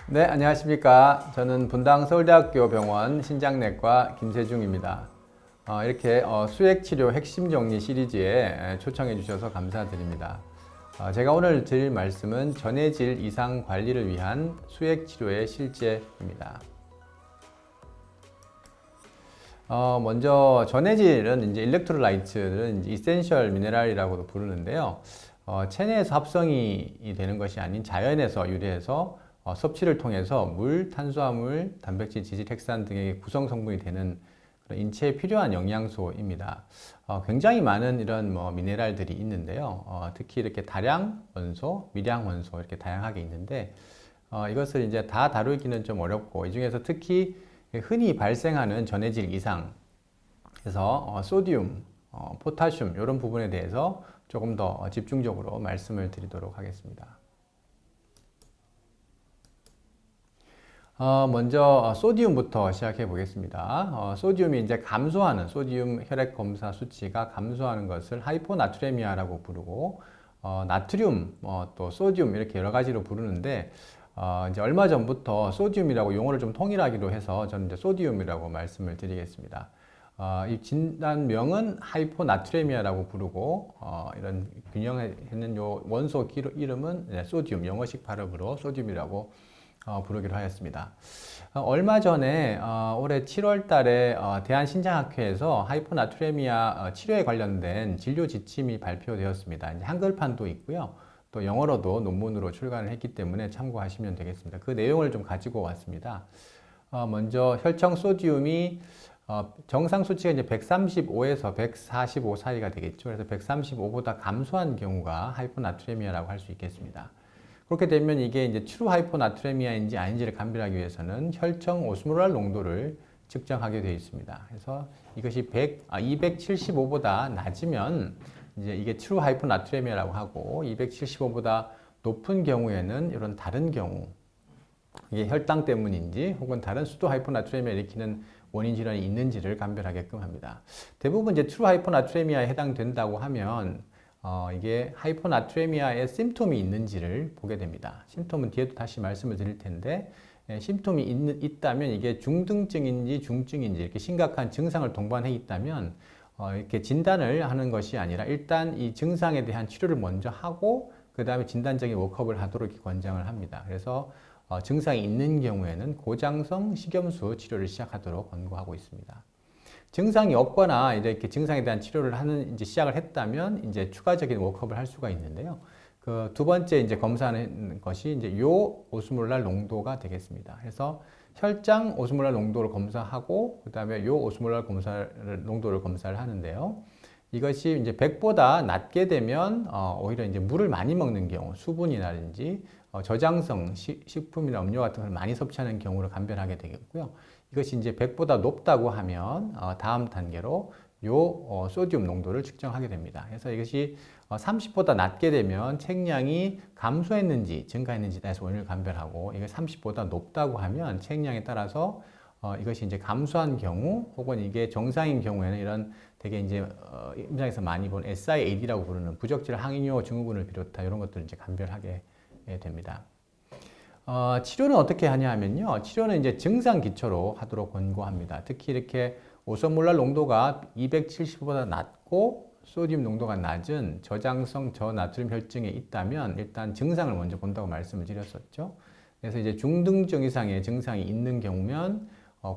네, 안녕하십니까. 저는 분당 서울대학교 병원 신장내과 김세중입니다. 이렇게 수액치료 핵심 정리 시리즈에 초청해 주셔서 감사드립니다. 제가 오늘 드릴 말씀은 전해질 이상 관리를 위한 수액치료의 실제입니다. 먼저 전해질은 이제 일렉트로라이트는 이센셜 미네랄이라고도 부르는데요. 체내에서 합성이 되는 것이 아닌 자연에서 유래해서 섭취를 통해서 물, 탄수화물, 단백질, 지질, 핵산 등의 구성 성분이 되는 그런 인체에 필요한 영양소입니다. 굉장히 많은 이런 미네랄들이 있는데요. 특히 이렇게 다량 원소, 미량 원소 이렇게 다양하게 있는데 이것을 이제 다 다루기는 좀 어렵고 이 중에서 특히 흔히 발생하는 전해질 이상 그래서 소디움, 포타슘 이런 부분에 대해서 조금 더 집중적으로 말씀을 드리도록 하겠습니다. 먼저 소디움부터 시작해 보겠습니다. 소디움이 이제 감소하는 소디움 혈액 검사 수치가 감소하는 것을 하이포나트레미아라고 부르고 나트륨, 또 소디움 이렇게 여러 가지로 부르는데 이제 얼마 전부터 소디움이라고 용어를 좀 통일하기로 해서 저는 이제 소디움이라고 말씀을 드리겠습니다. 이 진단명은 하이포나트레미아라고 부르고 이런 균형있는 요 원소 이름은 소디움, 영어식 발음으로 소디움이라고 부르기로 하였습니다. 얼마 전에 올해 7월 달에 대한신장학회에서 하이포나트레미아 치료에 관련된 진료 지침이 발표되었습니다. 이제 한글판도 있고요. 또 영어로도 논문으로 출간을 했기 때문에 참고하시면 되겠습니다. 그 내용을 좀 가지고 왔습니다. 먼저 혈청 소디움이 정상 수치가 이제 135에서 145 사이가 되겠죠. 그래서 135보다 감소한 경우가 하이포나트레미아라고 할 수 있겠습니다. 그렇게 되면 이게 이제 트루 하이포나트레미아인지 아닌지를 감별하기 위해서는 혈청 오스모랄 농도를 측정하게 되어 있습니다. 그래서 이것이 275보다 낮으면 이제 이게 트루 하이포나트레미아라고 하고 275보다 높은 경우에는 이런 다른 경우 이게 혈당 때문인지 혹은 다른 수도 하이포나트레미아 일으키는 원인 질환이 있는지를 감별하게끔 합니다. 대부분 이제 트루 하이포나트레미아에 해당된다고 하면 이게 하이포나트레미아의 심톰이 있는지를 보게 됩니다. 심톰은 뒤에도 다시 말씀을 드릴 텐데 심톰이 있다면 이게 중등증인지 중증인지 이렇게 심각한 증상을 동반해 있다면 이렇게 진단을 하는 것이 아니라 일단 이 증상에 대한 치료를 먼저 하고 그 다음에 진단적인 워크업을 하도록 권장을 합니다. 그래서 증상이 있는 경우에는 고장성 식염수 치료를 시작하도록 권고하고 있습니다. 증상이 없거나 이렇게 증상에 대한 치료를 하는 이제 시작을 했다면 이제 추가적인 워크업을 할 수가 있는데요. 그 두 번째 이제 검사하는 것이 이제 요 오스몰랄 농도가 되겠습니다. 그래서 혈장 오스몰랄 농도를 검사하고 그다음에 요 오스몰랄 농도를 검사를 하는데요. 이것이 이제 100보다 낮게 되면 오히려 이제 물을 많이 먹는 경우, 수분이라든지 저장성 식품이나 음료 같은 걸 많이 섭취하는 경우를 감별하게 되겠고요. 이것이 이제 100보다 높다고 하면 다음 단계로 요 소디움 농도를 측정하게 됩니다. 그래서 이것이 30보다 낮게 되면 책량이 감소했는지 증가했는지에 대해서 원인을 감별하고 이게 30보다 높다고 하면 책량에 따라서 이것이 이제 감소한 경우 혹은 이게 정상인 경우에는 이런 되게 이제 임상에서 많이 본 SIAD라고 부르는 부적절 항이뇨 증후군을 비롯한 이런 것들을 이제 감별하게 됩니다. 치료는 어떻게 하냐 하면요. 치료는 이제 증상 기초로 하도록 권고합니다. 특히 이렇게 오소몰랄 농도가 270보다 낮고 소디움 농도가 낮은 저장성 저나트륨 혈증에 있다면 일단 증상을 먼저 본다고 말씀을 드렸었죠. 그래서 이제 중등증 이상의 증상이 있는 경우면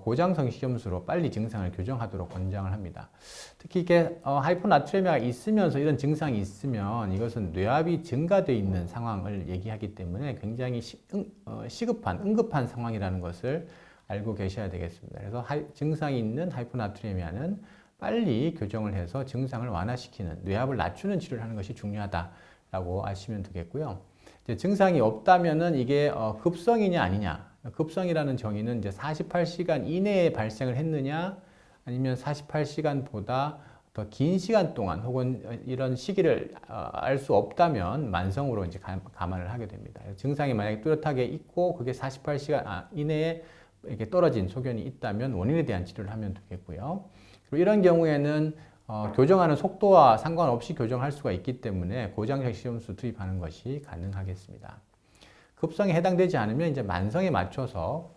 고장성 식염수로 빨리 증상을 교정하도록 권장을 합니다. 특히 이게 하이포나트레미아가 있으면서 이런 증상이 있으면 이것은 뇌압이 증가되어 있는 상황을 얘기하기 때문에 굉장히 시급한, 응급한 상황이라는 것을 알고 계셔야 되겠습니다. 그래서 증상이 있는 하이포나트레미아는 빨리 교정을 해서 증상을 완화시키는, 뇌압을 낮추는 치료를 하는 것이 중요하다라고 아시면 되겠고요. 이제 증상이 없다면은 이게 급성이냐 아니냐. 급성이라는 정의는 이제 48시간 이내에 발생을 했느냐 아니면 48시간보다 더 긴 시간 동안 혹은 이런 시기를 알 수 없다면 만성으로 이제 감안을 하게 됩니다. 증상이 만약에 뚜렷하게 있고 그게 48시간 이내에 이렇게 떨어진 소견이 있다면 원인에 대한 치료를 하면 되겠고요. 그리고 이런 경우에는 교정하는 속도와 상관없이 교정할 수가 있기 때문에 고장식 식염수 투입하는 것이 가능하겠습니다. 급성에 해당되지 않으면 이제 만성에 맞춰서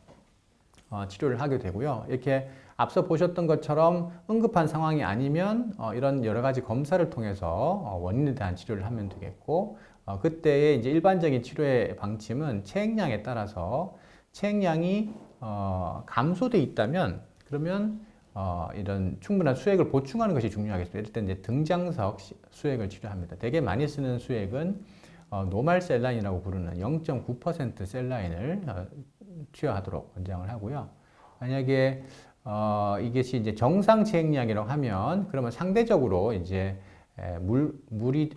치료를 하게 되고요. 이렇게 앞서 보셨던 것처럼 응급한 상황이 아니면 이런 여러 가지 검사를 통해서 원인에 대한 치료를 하면 되겠고, 그때의 이제 일반적인 치료의 방침은 체액량에 따라서 체액량이 감소돼 있다면 그러면 이런 충분한 수액을 보충하는 것이 중요하겠습니다. 이럴 때 이제 등장석 수액을 치료합니다. 되게 많이 쓰는 수액은 노말 셀라인이라고 부르는 0.9% 셀라인을 투여하도록 권장을 하고요. 만약에 이것이 이제 정상 체액량이라고 하면 그러면 상대적으로 이제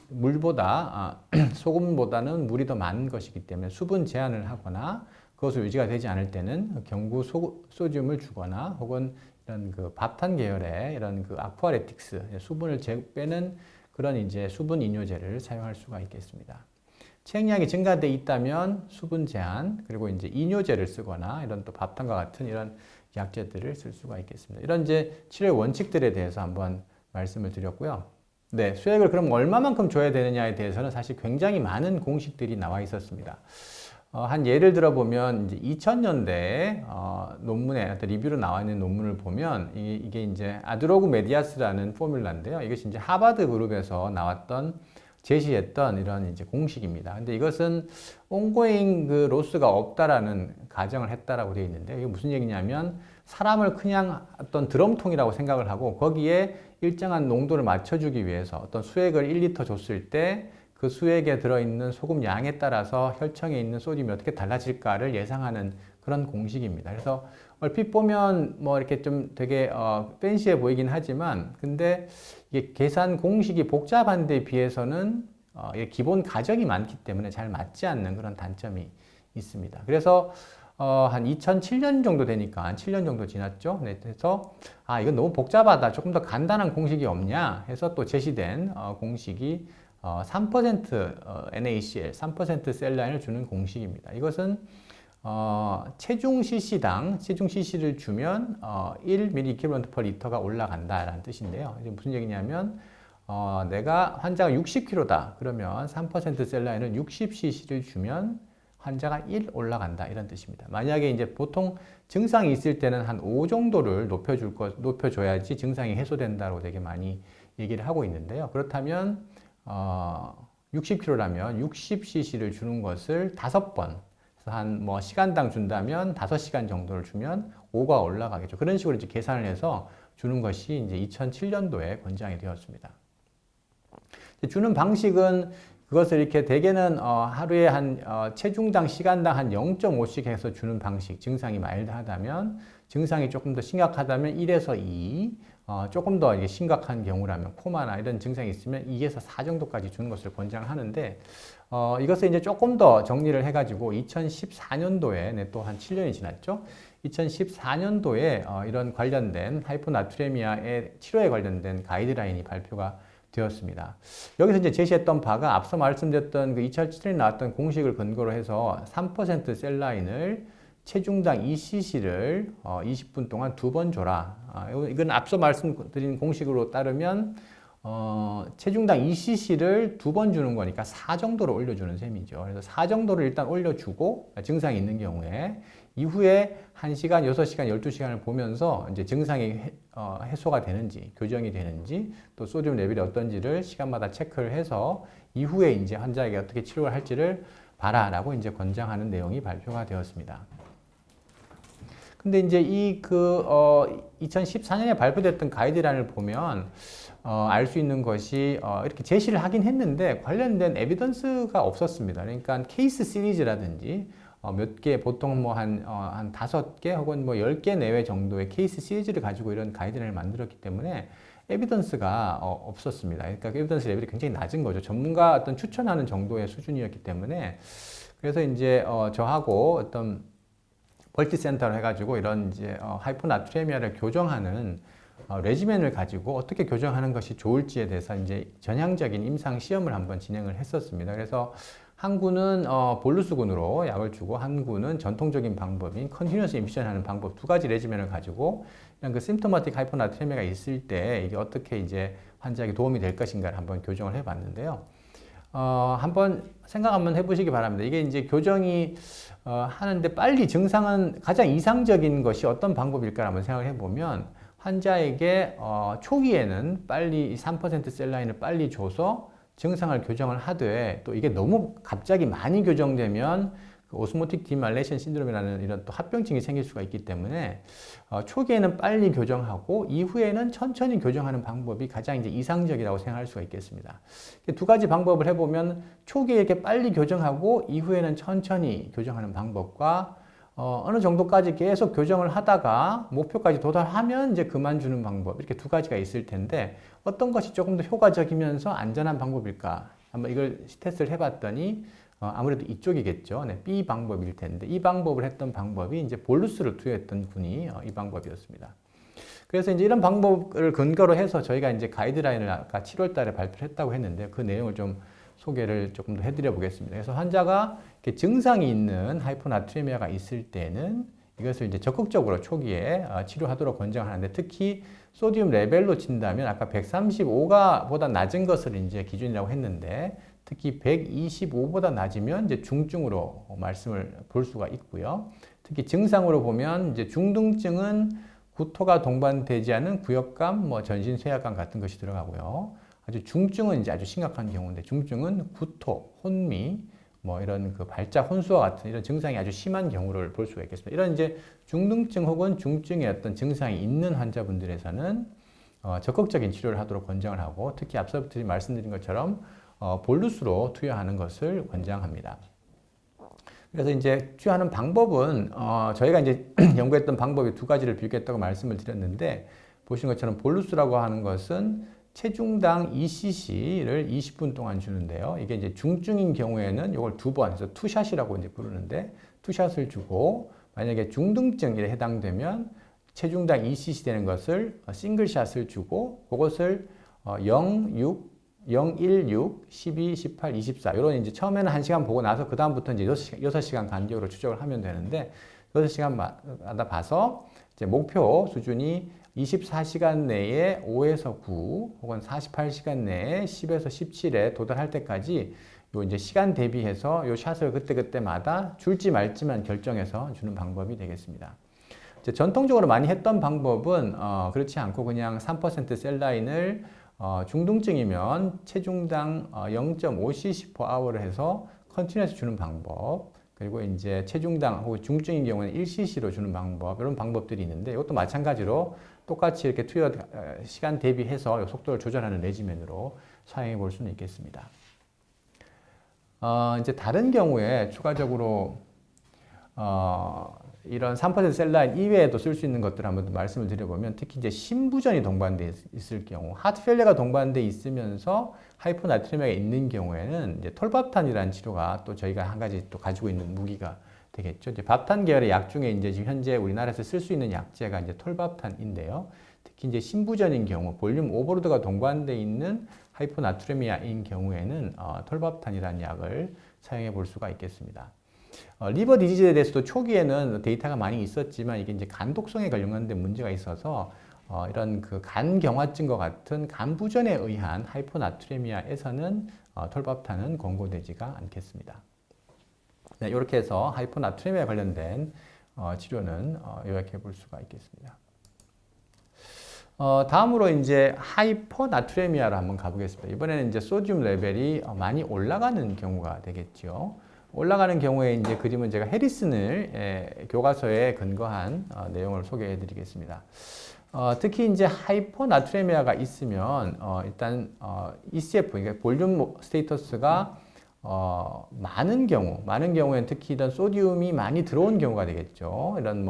물보다 소금보다는 물이 더 많은 것이기 때문에 수분 제한을 하거나 그것을 유지가 되지 않을 때는 경구 소듐을 주거나 혹은 이런 그 밥탄 계열의 이런 그 아쿠아레틱스 수분을 빼는 그런 이제 수분 이뇨제를 사용할 수가 있겠습니다. 체액량이 증가돼 있다면 수분 제한 그리고 이제 이뇨제를 쓰거나 이런 또 밥탄과 같은 이런 약제들을 쓸 수가 있겠습니다. 이런 이제 치료의 원칙들에 대해서 한번 말씀을 드렸고요. 네, 수액을 그럼 얼마만큼 줘야 되느냐에 대해서는 사실 굉장히 많은 공식들이 나와 있었습니다. 한 예를 들어 보면 이제 2000년대 논문에 리뷰로 나와 있는 논문을 보면 이게 이제 아드로그 메디아스라는 포뮬라인데요. 이것이 이제 하버드 그룹에서 나왔던 제시했던 이런 이제 공식입니다. 근데 이것은 온고잉 그 로스가 없다라는 가정을 했다라고 되어 있는데 이게 무슨 얘기냐면 사람을 그냥 어떤 드럼통이라고 생각을 하고 거기에 일정한 농도를 맞춰주기 위해서 어떤 수액을 1리터 줬을 때 그 수액에 들어있는 소금 양에 따라서 혈청에 있는 소듐이 어떻게 달라질까를 예상하는 그런 공식입니다. 그래서 얼핏 보면 뭐 이렇게 좀 되게 팬시해 보이긴 하지만 근데 이게 계산 공식이 복잡한 데 비해서는 기본 가정이 많기 때문에 잘 맞지 않는 그런 단점이 있습니다. 그래서 한 2007년 정도 되니까 한 7년 정도 지났죠. 네, 그래서 이건 너무 복잡하다. 조금 더 간단한 공식이 없냐 해서 또 제시된 공식이 3% NaCl, 3% 셀라인을 주는 공식입니다. 이것은 체중 cc를 주면 1mg/L가 올라간다라는 뜻인데요. 이제 무슨 얘기냐면 내가 환자가 60kg다. 그러면 3% 셀라인을 60cc를 주면 환자가 1 올라간다. 이런 뜻입니다. 만약에 이제 보통 증상이 있을 때는 한 5 정도를 높여줘야지 증상이 해소된다고 되게 많이 얘기를 하고 있는데요. 그렇다면 60kg라면 60cc를 주는 것을 5번, 한 뭐 시간당 준다면 5시간 정도를 주면 5가 올라가겠죠. 그런 식으로 이제 계산을 해서 주는 것이 이제 2007년도에 권장이 되었습니다. 주는 방식은 그것을 이렇게 대개는 하루에 한 체중당 시간당 한 0.5씩 해서 주는 방식. 증상이 마일드하다면, 증상이 조금 더 심각하다면 1에서 2, 조금 더 이게 심각한 경우라면 코마나 이런 증상이 있으면 2에서 4 정도까지 주는 것을 권장하는데 이것을 이제 조금 더 정리를 해가지고 2014년도에 또 한 7년이 지났죠. 2014년도에 이런 관련된 하이포나트레미아의 치료에 관련된 가이드라인이 발표가 되었습니다. 여기서 이제 제시했던 바가 앞서 말씀드렸던 그 2007년에 나왔던 공식을 근거로 해서 3% 셀라인을 체중당 2cc를 20분 동안 2번 줘라. 이건 앞서 말씀드린 공식으로 따르면 체중당 2cc를 2번 주는 거니까 4 정도로 올려주는 셈이죠. 그래서 4 정도를 일단 올려주고 증상이 있는 경우에 이후에 1시간, 6시간, 12시간을 보면서 이제 증상이 해소가 되는지, 교정이 되는지, 또 소듐 레벨이 어떤지를 시간마다 체크를 해서 이후에 이제 환자에게 어떻게 치료를 할지를 봐라라고 이제 권장하는 내용이 발표가 되었습니다. 근데 이제 2014년에 발표됐던 가이드라인을 보면 알 수 있는 것이 이렇게 제시를 하긴 했는데 관련된 에비던스가 없었습니다. 그러니까 케이스 시리즈라든지 몇 개, 보통 뭐 한 5개 혹은 뭐 10개 내외 정도의 케이스 시리즈를 가지고 이런 가이드라인을 만들었기 때문에 에비던스가 없었습니다. 그러니까 에비던스 레벨이 굉장히 낮은 거죠. 전문가 어떤 추천하는 정도의 수준이었기 때문에 그래서 이제 저하고 어떤 멀티센터를 해가지고 이런 이제 하이포나트레미아를 교정하는 레지멘을 가지고 어떻게 교정하는 것이 좋을지에 대해서 이제 전향적인 임상 시험을 한번 진행을 했었습니다. 그래서 한 구는 볼루스군으로 약을 주고 한 구는 전통적인 방법인 컨티뉴어스 인퓨전 하는 방법 2가지 레지멘을 가지고 그냥 그 심토마틱 하이포나트레미아가 있을 때 이게 어떻게 이제 환자에게 도움이 될 것인가를 한번 교정을 해봤는데요. 한번 생각 한번 해보시기 바랍니다. 이게 이제 교정이 하는데 빨리 증상은 가장 이상적인 것이 어떤 방법일까 한번 생각을 해보면 환자에게 초기에는 빨리 3% 셀라인을 빨리 줘서 증상을 교정을 하되 또 이게 너무 갑자기 많이 교정되면 그 오스모틱 디말레이션 신드롬이라는 이런 또 합병증이 생길 수가 있기 때문에 초기에는 빨리 교정하고 이후에는 천천히 교정하는 방법이 가장 이제 이상적이라고 생각할 수가 있겠습니다. 두 가지 방법을 해보면 초기에 이렇게 빨리 교정하고 이후에는 천천히 교정하는 방법과 어느 정도까지 계속 교정을 하다가 목표까지 도달하면 이제 그만 주는 방법 이렇게 두 가지가 있을 텐데 어떤 것이 조금 더 효과적이면서 안전한 방법일까? 한번 이걸 테스트를 해봤더니 아무래도 이쪽이겠죠. 네, B 방법일 텐데 이 방법을 했던 방법이 이제 볼루스를 투여했던 분이 이 방법이었습니다. 그래서 이제 이런 방법을 근거로 해서 저희가 이제 가이드라인을 아까 7월 달에 발표를 했다고 했는데 그 내용을 좀 소개를 조금 더 해드려 보겠습니다. 그래서 환자가 이렇게 증상이 있는 하이포나트리미아가 있을 때는 이것을 이제 적극적으로 초기에 치료하도록 권장하는데 특히 소디움 레벨로 친다면 아까 135가 보다 낮은 것을 이제 기준이라고 했는데 특히 125보다 낮으면 이제 중증으로 말씀을 볼 수가 있고요. 특히 증상으로 보면 이제 중등증은 구토가 동반되지 않은 구역감, 전신 쇠약감 같은 것이 들어가고요. 아주 중증은 이제 아주 심각한 경우인데 중증은 구토, 혼미, 이런 그 발작 혼수와 같은 이런 증상이 아주 심한 경우를 볼 수가 있겠습니다. 이런 이제 중등증 혹은 중증의 어떤 증상이 있는 환자분들에서는 적극적인 치료를 하도록 권장을 하고 특히 앞서부터 말씀드린 것처럼 볼루스로 투여하는 것을 권장합니다. 그래서 이제 투여하는 방법은 저희가 이제 연구했던 방법이 두 가지를 비교했다고 말씀을 드렸는데 보시는 것처럼 볼루스라고 하는 것은 체중당 2cc를 20분 동안 주는데요. 이게 이제 중증인 경우에는 이걸 두 번 해서 투샷이라고 이제 부르는데 투샷을 주고 만약에 중등증에 해당되면 체중당 2cc 되는 것을 싱글샷을 주고 그것을 0, 6, 0, 1, 6, 12, 18, 24 이런 이제 처음에는 1시간 보고 나서 그 다음부터 이제 6시간 간격으로 추적을 하면 되는데 6시간마다 봐서 이제 목표 수준이 24시간 내에 5에서 9 혹은 48시간 내에 10에서 17에 도달할 때까지 요 이제 시간 대비해서 요 샷을 그때그때마다 줄지 말지만 결정해서 주는 방법이 되겠습니다. 이제 전통적으로 많이 했던 방법은 그렇지 않고 그냥 3% 셀라인을 중등증이면 체중당 0.5cc per hour를 해서 컨티뉴어스 주는 방법 그리고 이제 체중당 혹은 중증인 경우에는 1cc로 주는 방법 이런 방법들이 있는데 이것도 마찬가지로 똑같이 이렇게 투여 시간 대비해서 속도를 조절하는 레지멘으로 사용해 볼 수는 있겠습니다. 이제 다른 경우에 추가적으로 이런 3% 셀라인 이외에도 쓸 수 있는 것들을 한번 말씀을 드려보면 특히 이제 심부전이 동반돼 있을 경우 하트페일러가 동반돼 있으면서 하이포나트리미아가 있는 경우에는 이제 톨밥탄이라는 치료가 또 저희가 한 가지 또 가지고 있는 무기가 되겠죠. 이제 밥탄 계열의 약 중에 이제 지금 현재 우리나라에서 쓸 수 있는 약제가 이제 톨밥탄인데요. 특히 이제 심부전인 경우 볼륨 오버로드가 동반돼 있는 하이포나트리미아인 경우에는 톨밥탄이라는 약을 사용해 볼 수가 있겠습니다. 리버 디지즈에 대해서도 초기에는 데이터가 많이 있었지만 이게 이제 간 독성에 관련된 문제가 있어서 이런 그 간 경화증과 같은 간 부전에 의한 하이포나트레미아에서는 톨밥탄은 권고되지가 않겠습니다. 네, 이렇게 해서 하이포나트레미아 관련된 치료는 요약해 볼 수가 있겠습니다. 다음으로 이제 하이퍼나트레미아로 한번 가보겠습니다. 이번에는 이제 소듐 레벨이 많이 올라가는 경우가 되겠죠. 올라가는 경우에 이제 그림은 제가 해리슨을 교과서에 근거한 내용을 소개해 드리겠습니다. 특히 이제 하이퍼나트레미아가 있으면 일단 ECF, 그러니까 볼륨 스테이터스가 많은 경우에는 특히 이런 소디움이 많이 들어온 경우가 되겠죠. 이런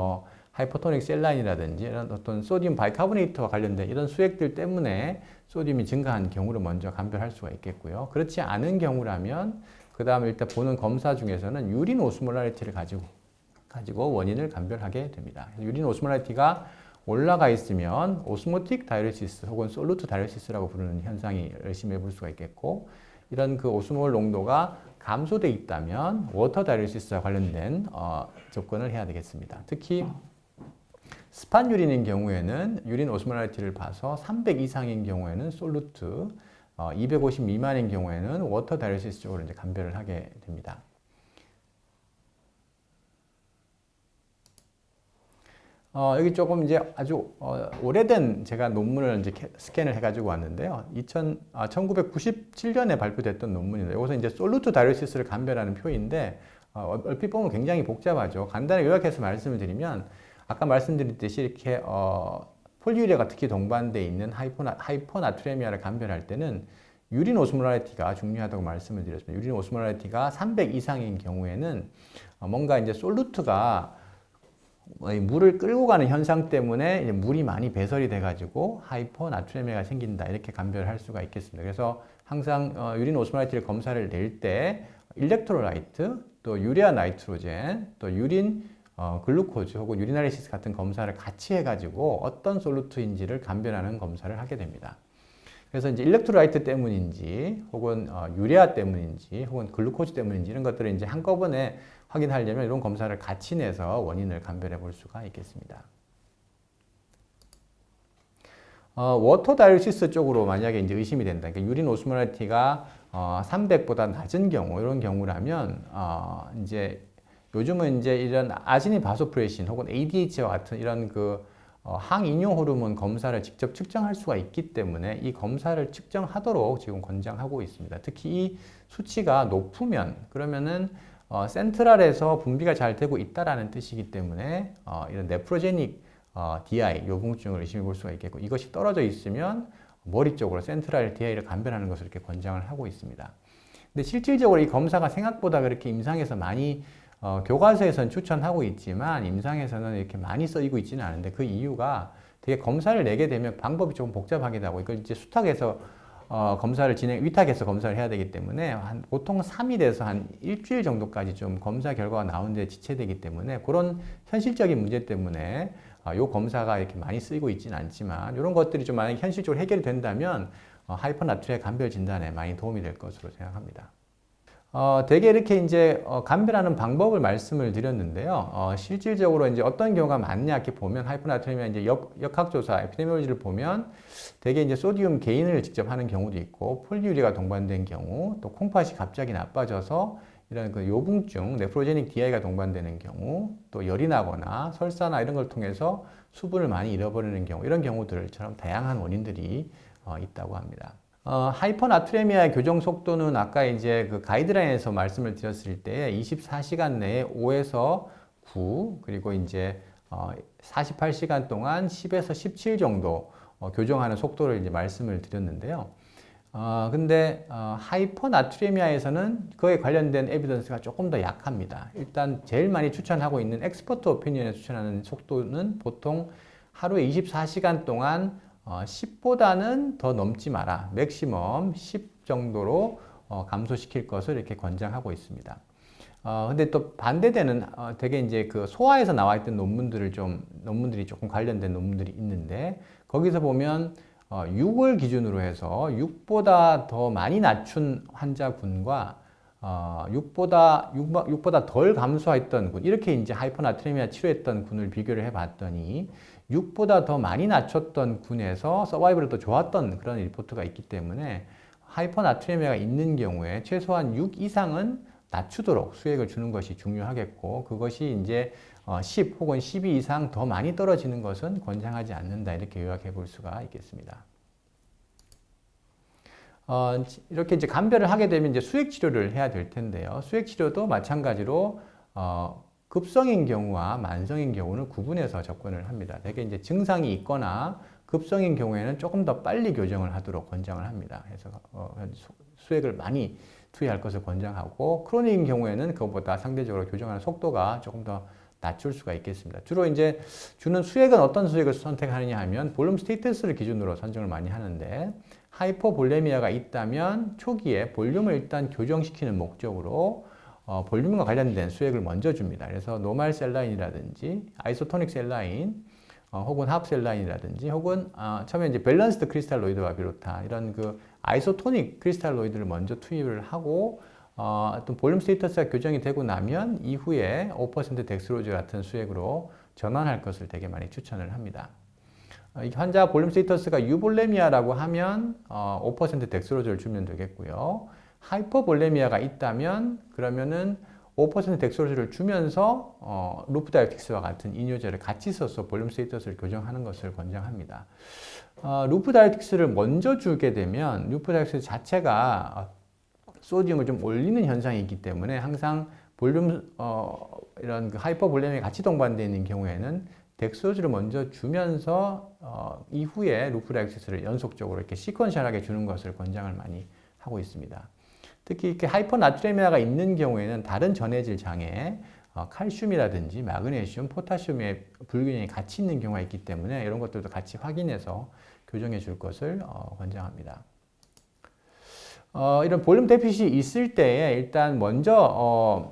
하이퍼토닉 셀라인이라든지 이런 어떤 소디움 바이카보네이트와 관련된 이런 수액들 때문에 소디움이 증가한 경우를 먼저 감별할 수가 있겠고요. 그렇지 않은 경우라면 그 다음에 일단 보는 검사 중에서는 유린 오스몰라리티를 가지고 원인을 감별하게 됩니다. 유린 오스몰라리티가 올라가 있으면 오스모틱 다이ure시스 혹은 솔루트 다이ure시스라고 부르는 현상이 의심해 볼 수가 있겠고 이런 그 오스몰 농도가 감소되어 있다면 워터 다이ure시스와 관련된 접근을 해야 되겠습니다. 특히 스판 유린인 경우에는 유린 오스몰라리티를 봐서 300 이상인 경우에는 솔루트 250 미만인 경우에는 워터 다이어시스 쪽으로 이제 감별을 하게 됩니다. 여기 조금 이제 아주 오래된 제가 논문을 이제 스캔을 해가지고 왔는데요. 1997년에 발표됐던 논문인데, 여기서 이제 솔루트 다이어시스를 감별하는 표인데, 얼핏 보면 굉장히 복잡하죠. 간단히 요약해서 말씀을 드리면, 아까 말씀드렸듯이 이렇게 폴리유리아가 특히 동반되어 있는 하이포나트레미아를 감별할 때는 유린 오스모랄리티가 중요하다고 말씀을 드렸습니다. 유린 오스모랄리티가 300 이상인 경우에는 뭔가 이제 솔루트가 물을 끌고 가는 현상 때문에 이제 물이 많이 배설이 돼가지고 하이포나트레미아가 생긴다, 이렇게 감별할 수가 있겠습니다. 그래서 항상 유린 오스모랄리티를 검사를 낼 때 일렉트로라이트, 또 유레아 나이트로젠, 또 유린 글루코즈 혹은 유리나리시스 같은 검사를 같이 해가지고 어떤 솔루트인지를 감별하는 검사를 하게 됩니다. 그래서 이제 일렉트로라이트 때문인지 혹은 유레아 때문인지 혹은 글루코즈 때문인지 이런 것들을 이제 한꺼번에 확인하려면 이런 검사를 같이 내서 원인을 감별해 볼 수가 있겠습니다. 워터 다이어시스 쪽으로 만약에 이제 의심이 된다. 그러니까 유린 오스모랄리티가 300보다 낮은 경우, 이런 경우라면 이제 요즘은 이제 이런 아지닌 바소프레신 혹은 ADH와 같은 이런 항이뇨 호르몬 검사를 직접 측정할 수가 있기 때문에 이 검사를 측정하도록 지금 권장하고 있습니다. 특히 이 수치가 높으면 그러면은 센트럴에서 분비가 잘 되고 있다라는 뜻이기 때문에 이런 네프로제닉 DI, 요붕증을 의심해 볼 수가 있겠고, 이것이 떨어져 있으면 머리 쪽으로 센트럴 DI를 감별하는 것을 이렇게 권장을 하고 있습니다. 근데 실질적으로 이 검사가 생각보다 그렇게 임상에서 많이 교과서에서는 추천하고 있지만 임상에서는 이렇게 많이 쓰이고 있지는 않은데, 그 이유가 되게 검사를 내게 되면 방법이 조금 복잡하기도 하고, 이걸 이제 수탁에서 위탁해서 검사를 해야 되기 때문에 보통 3일에서 한 일주일 정도까지 좀 검사 결과가 나오는데 지체되기 때문에, 그런 현실적인 문제 때문에 요 검사가 이렇게 많이 쓰이고 있지는 않지만, 이런 것들이 좀 만약에 현실적으로 해결이 된다면 하이퍼나트리아 감별 진단에 많이 도움이 될 것으로 생각합니다. 대개 이렇게 이제 감별하는 방법을 말씀을 드렸는데요. 실질적으로 이제 어떤 경우가 많냐 이렇게 보면, 하이퍼나트레미아 이제 역학조사, 에피데미올로지를 보면 대개 이제 소디움 개인을 직접 하는 경우도 있고, 폴리유리가 동반된 경우, 또 콩팥이 갑자기 나빠져서 이런 요붕증, 네프로제닉 DI가 동반되는 경우, 또 열이 나거나 설사나 이런 걸 통해서 수분을 많이 잃어버리는 경우, 이런 경우들처럼 다양한 원인들이 있다고 합니다. 하이퍼나트레미아의 교정 속도는 아까 이제 그 가이드라인에서 말씀을 드렸을 때 24시간 내에 5에서 9, 그리고 이제 48시간 동안 10에서 17 정도 교정하는 속도를 이제 말씀을 드렸는데요. 근데 하이퍼나트레미아에서는 그에 관련된 에비던스가 조금 더 약합니다. 일단 제일 많이 추천하고 있는 엑스퍼트 오피니언에 추천하는 속도는 보통 하루에 24시간 동안 10보다는 더 넘지 마라. 맥시멈 10 정도로 감소시킬 것을 이렇게 권장하고 있습니다. 근데 또 반대되는 되게 이제 그 소아에서 나와 있던 논문들이 조금 관련된 논문들이 있는데, 거기서 보면 6월 기준으로 해서 6보다 더 많이 낮춘 환자군과 6보다 덜 감소했던 군, 이렇게 이제 하이퍼나트레미아 치료했던 군을 비교를 해봤더니 6보다 더 많이 낮췄던 군에서 서바이벌이 더 좋았던 그런 리포트가 있기 때문에, 하이퍼나트레미아가 있는 경우에 최소한 6 이상은 낮추도록 수액을 주는 것이 중요하겠고, 그것이 이제 10 혹은 12 이상 더 많이 떨어지는 것은 권장하지 않는다, 이렇게 요약해 볼 수가 있겠습니다. 이렇게 이제 감별을 하게 되면 이제 수액 치료를 해야 될 텐데요. 수액 치료도 마찬가지로 급성인 경우와 만성인 경우는 구분해서 접근을 합니다. 대개 이제 증상이 있거나 급성인 경우에는 조금 더 빨리 교정을 하도록 권장을 합니다. 그래서 수액을 많이 투여할 것을 권장하고, 크로닉인 경우에는 그것보다 상대적으로 교정하는 속도가 조금 더 낮출 수가 있겠습니다. 주로 이제 주는 수액은 어떤 수액을 선택하느냐 하면 볼륨 스테이터스를 기준으로 선정을 많이 하는데, 하이포볼레미아가 있다면 초기에 볼륨을 일단 교정시키는 목적으로 볼륨과 관련된 수액을 먼저 줍니다. 그래서 노말 셀라인이라든지 아이소토닉 셀라인, 혹은 합 셀라인이라든지, 혹은 처음에 이제 밸런스드 크리스탈로이드와 비롯한 이런 그 아이소토닉 크리스탈로이드를 먼저 투입을 하고, 어떤 볼륨 스테이터스가 교정이 되고 나면 이후에 5% 덱스로즈 같은 수액으로 전환할 것을 되게 많이 추천을 합니다. 이 환자 볼륨 스테이터스가 유볼레미아라고 하면 5% 덱스로즈를 주면 되겠고요. 하이퍼볼레미아가 있다면 그러면은 5% 덱스로즈를 주면서 루프다이오틱스와 같은 이뇨제를 같이 써서 볼륨 스테이터스를 교정하는 것을 권장합니다. 루프다이오틱스를 먼저 주게 되면 루프다이오틱스 자체가 소디움을 좀 올리는 현상이 있기 때문에 항상 볼륨 이런 그 하이퍼볼레미아 같이 동반되어 있는 경우에는 덱스로즈를 먼저 주면서 이후에 루프다이오틱스를 연속적으로 이렇게 시퀀셜하게 주는 것을 권장을 많이 하고 있습니다. 특히 이렇게 하이퍼나트레미아가 있는 경우에는 다른 전해질 장애, 칼슘이라든지 마그네슘, 포타슘의 불균형이 같이 있는 경우가 있기 때문에 이런 것들도 같이 확인해서 교정해 줄 것을 권장합니다. 이런 볼륨 데피시이 있을 때에 일단 먼저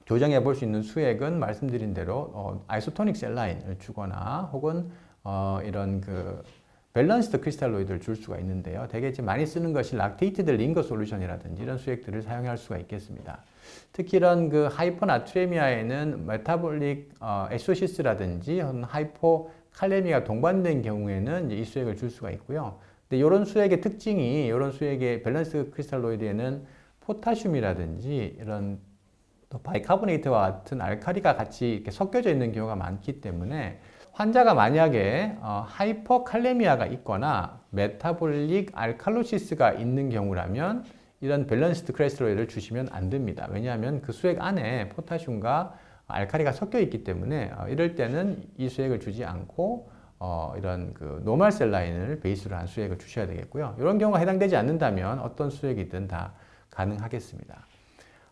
교정해 볼 수 있는 수액은 말씀드린 대로 아이소토닉 셀라인을 주거나 혹은 이런 그 밸런스드 크리스탈로이드를 줄 수가 있는데요. 대개 이제 많이 쓰는 것이 락테이티드 링거 솔루션이라든지 이런 수액들을 사용할 수가 있겠습니다. 특히 이런 그 하이퍼나트레미아에는 메타볼릭 에소시스라든지 하이포칼레미가 동반된 경우에는 이제 이 수액을 줄 수가 있고요. 근데 이런 수액의 특징이 이런 수액의 밸런스 크리스탈로이드에는 포타슘이라든지 이런 또 바이카보네이트와 같은 알칼리가 같이 이렇게 섞여져 있는 경우가 많기 때문에 환자가 만약에 하이퍼칼레미아가 있거나 메타볼릭 알칼로시스가 있는 경우라면 이런 밸런스드 크리스탈로이드를 주시면 안 됩니다. 왜냐하면 그 수액 안에 포타슘과 알칼리가 섞여 있기 때문에 이럴 때는 이 수액을 주지 않고 이런 그 노멀 셀라인을 베이스로 한 수액을 주셔야 되겠고요. 이런 경우가 해당되지 않는다면 어떤 수액이든 다 가능하겠습니다.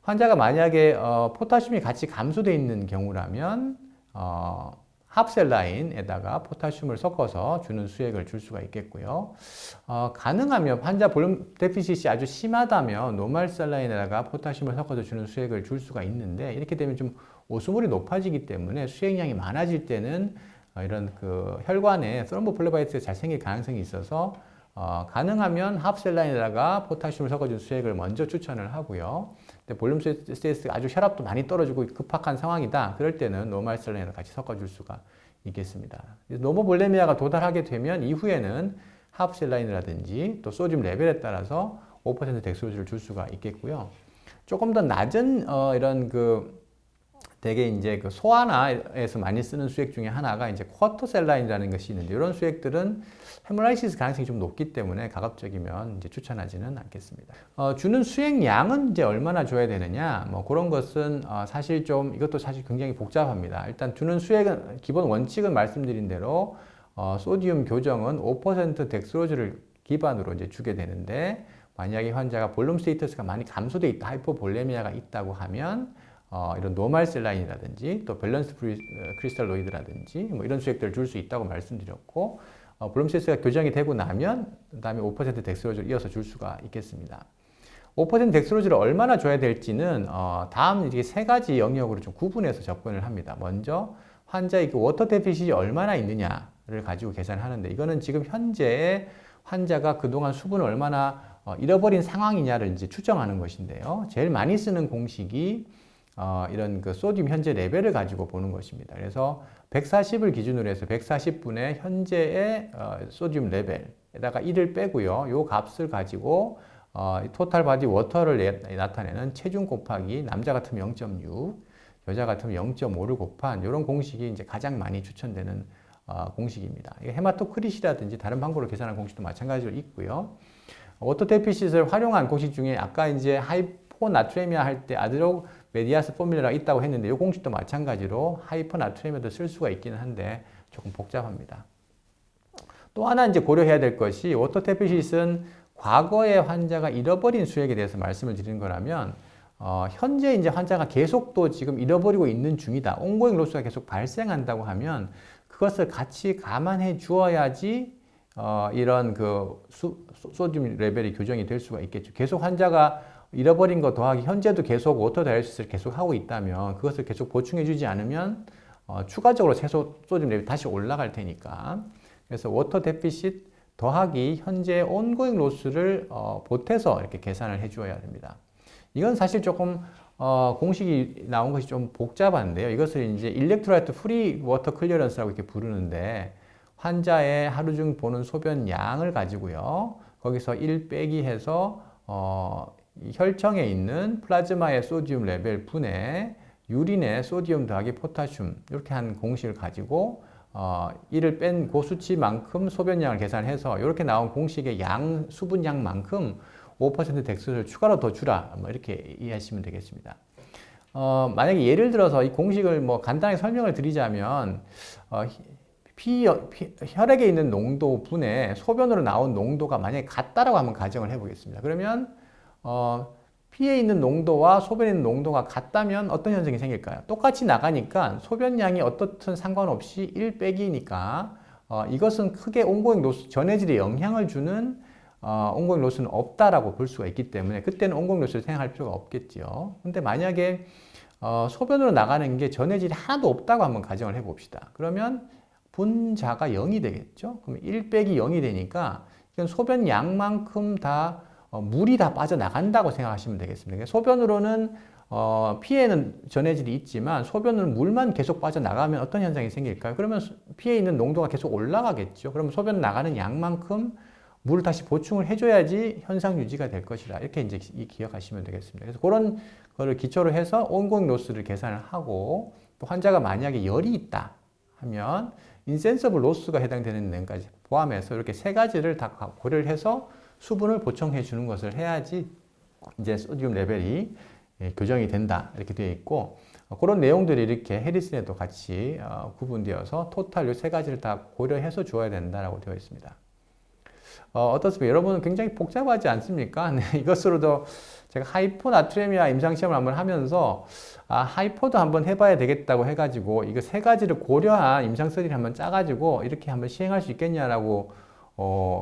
환자가 만약에 포타슘이 같이 감소되어 있는 경우라면 합셀라인에다가 포타슘을 섞어서 주는 수액을 줄 수가 있겠고요. 가능하면 환자 볼륨 데피시시 아주 심하다면 노멀 셀라인에다가 포타슘을 섞어서 주는 수액을 줄 수가 있는데 이렇게 되면 좀 오스몰이 높아지기 때문에 수액량이 많아질 때는 이런 그 혈관에 스롬보플레바이트가 잘 생길 가능성이 있어서 가능하면 합셀라인에다가 포타슘을 섞어준 수액을 먼저 추천을 하고요. 근데 볼륨 스테이스가 아주 혈압도 많이 떨어지고 급박한 상황이다. 그럴 때는 노멀 셀라인을 같이 섞어줄 수가 있겠습니다. 노모볼레미아가 도달하게 되면 이후에는 합셀라인이라든지 또 소듐 레벨에 따라서 5% 덱스로즈를 줄 수가 있겠고요. 조금 더 낮은 이런 그 대개 이제 그 소아나에서 많이 쓰는 수액 중에 하나가 이제 쿼터셀라인이라는 것이 있는데 이런 수액들은 헤몰라이시스 가능성이 좀 높기 때문에 가급적이면 이제 추천하지는 않겠습니다. 주는 수액량은 이제 얼마나 줘야 되느냐, 뭐 그런 것은 사실 좀 이것도 사실 굉장히 복잡합니다. 일단 주는 수액은 기본 원칙은 말씀드린 대로 소디움 교정은 5% 덱스로즈를 기반으로 이제 주게 되는데 만약에 환자가 볼륨 스테이터스가 많이 감소돼 있다, 하이포볼레미아가 있다고 하면 이런 노멀 셀라인이라든지 또 밸런스 크리스탈로이드라든지 뭐 이런 수액들을 줄 수 있다고 말씀드렸고 볼륨 스테이터스가 교정이 되고 나면 그다음에 5% 덱스로즈를 이어서 줄 수가 있겠습니다. 5% 덱스로즈를 얼마나 줘야 될지는 다음 이제 세 가지 영역으로 좀 구분해서 접근을 합니다. 먼저 환자의 그 워터 데피시이 얼마나 있느냐를 가지고 계산하는데 이거는 지금 현재 환자가 그동안 수분을 얼마나 잃어버린 상황이냐를 이제 추정하는 것인데요. 제일 많이 쓰는 공식이 이런 그 소듐 현재 레벨을 가지고 보는 것입니다. 그래서 140을 기준으로 해서 140분의 현재의 소듐 레벨에다가 1을 빼고요. 요 값을 가지고 토탈 바디 워터를 나타내는 체중 곱하기 남자 같으면 0.6, 여자 같으면 0.5를 곱한 이런 공식이 이제 가장 많이 추천되는 공식입니다. 헤마토크릿이라든지 다른 방법으로 계산하는 공식도 마찬가지로 있고요. 워터 데피시트를 활용한 공식 중에 아까 이제 하이포나트레미아 할 때 아드록 메디아스 포뮬러가 있다고 했는데 이 공식도 마찬가지로 하이퍼나트레미아도 쓸 수가 있기는 한데 조금 복잡합니다. 또 하나 이제 고려해야 될 것이 워터 데피시트는 과거에 환자가 잃어버린 수액에 대해서 말씀을 드리는 거라면 현재 이제 환자가 계속 또 지금 잃어버리고 있는 중이다. 온고잉 로스가 계속 발생한다고 하면 그것을 같이 감안해 주어야지 이런 그 소듐 레벨이 교정이 될 수가 있겠죠. 계속 환자가 잃어버린 거 더하기 현재도 계속 워터 다이어시스를 계속 하고 있다면 그것을 계속 보충해 주지 않으면 추가적으로 소듐 레벨이 다시 올라갈 테니까 그래서 워터 데피시트 더하기 현재 온고잉 로스를 보태서 이렇게 계산을 해 주어야 됩니다. 이건 사실 조금 공식이 나온 것이 좀 복잡한데요. 이것을 이제 일렉트라이트 프리 워터 클리어런스라고 이렇게 부르는데 환자의 하루 중 보는 소변 양을 가지고요. 거기서 1 빼기 해서 이 혈청에 있는 플라즈마의 소디움 레벨 분의 유린의 소디움 더하기 포타슘 이렇게 한 공식을 가지고 이를 뺀 그 수치만큼 소변량을 계산해서 이렇게 나온 공식의 양 수분량만큼 5% 덱스를 추가로 더 주라 뭐 이렇게 이해하시면 되겠습니다. 만약에 예를 들어서 이 공식을 뭐 간단하게 설명을 드리자면 혈액에 있는 농도 분의 소변으로 나온 농도가 만약에 같다라고 한번 가정을 해보겠습니다. 그러면 피에 있는 농도와 소변에 있는 농도가 같다면 어떤 현상이 생길까요? 똑같이 나가니까 소변량이 어떻든 상관없이 1 빼기니까 이것은 크게 온고잉 로스, 전해질에 영향을 주는 온고잉 로스는 없다라고 볼 수가 있기 때문에 그때는 온고잉 로스를 생각할 필요가 없겠죠. 근데 만약에 소변으로 나가는 게 전해질이 하나도 없다고 한번 가정을 해봅시다. 그러면 분자가 0이 되겠죠. 그럼 1 빼기 0이 되니까 이건 소변 양만큼 다 물이 다 빠져나간다고 생각하시면 되겠습니다. 소변으로는 피에는 전해질이 있지만 소변으로는 물만 계속 빠져나가면 어떤 현상이 생길까요? 그러면 피에 있는 농도가 계속 올라가겠죠. 그러면 소변 나가는 양만큼 물을 다시 보충을 해줘야지 현상 유지가 될 것이라 이렇게 이제 기억하시면 되겠습니다. 그래서 그런 거를 기초로 해서 온고잉 로스를 계산을 하고 또 환자가 만약에 열이 있다 하면 인센서블 로스가 해당되는 내용까지 포함해서 이렇게 세 가지를 다 고려를 해서 수분을 보충해 주는 것을 해야지 이제 소디움 레벨이 교정이 된다 이렇게 되어 있고 그런 내용들이 이렇게 해리슨에도 같이 구분되어서 토탈 이 세 가지를 다 고려해서 주어야 된다라고 되어 있습니다. 어떻습니까? 여러분은 굉장히 복잡하지 않습니까? 네, 이것으로도 제가 하이포나트레미아 임상시험을 한번 하면서 하이포도 한번 해봐야 되겠다고 해가지고 이거 세 가지를 고려한 임상스터디를 한번 짜가지고 이렇게 한번 시행할 수 있겠냐라고